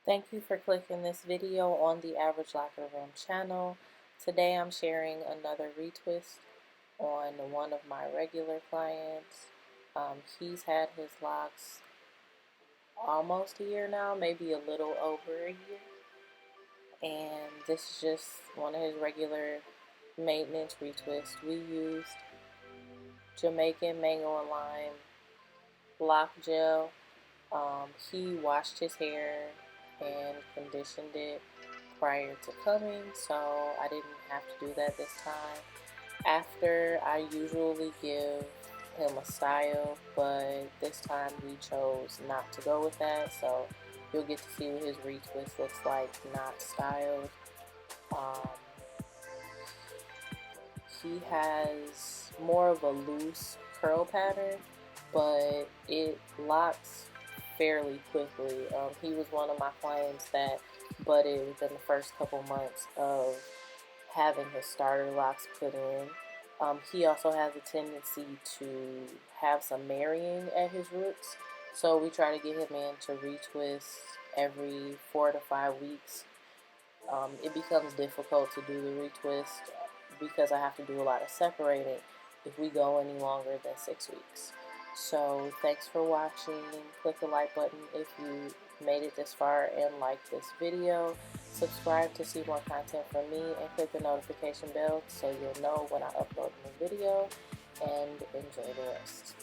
Thank you for clicking this video on the Average Locker Room channel. Today I'm sharing another retwist on one of my regular clients. He's had his locks almost a year now, maybe a little over a year. And this is just one of his regular maintenance retwists. We used Jamaican mango and lime lock gel. He washed his hair and conditioned it prior to coming, so I didn't have to do that this time. After, I usually give him a style, but this time we chose not to go with that, so you'll get to see what his retwist looks like not styled. He has more of a loose curl pattern, but it locks fairly quickly. He was one of my clients that budded within the first couple months of having his starter locks put in. He also has a tendency to have some marrying at his roots, so we try to get him in to retwist every 4 to 5 weeks. It becomes difficult to do the retwist because I have to do a lot of separating if we go any longer than 6 weeks. So thanks for watching. Click the like button if you made it this far and like this video. Subscribe to see more content from me and click the notification bell so you'll know when I upload a new video, and enjoy the rest.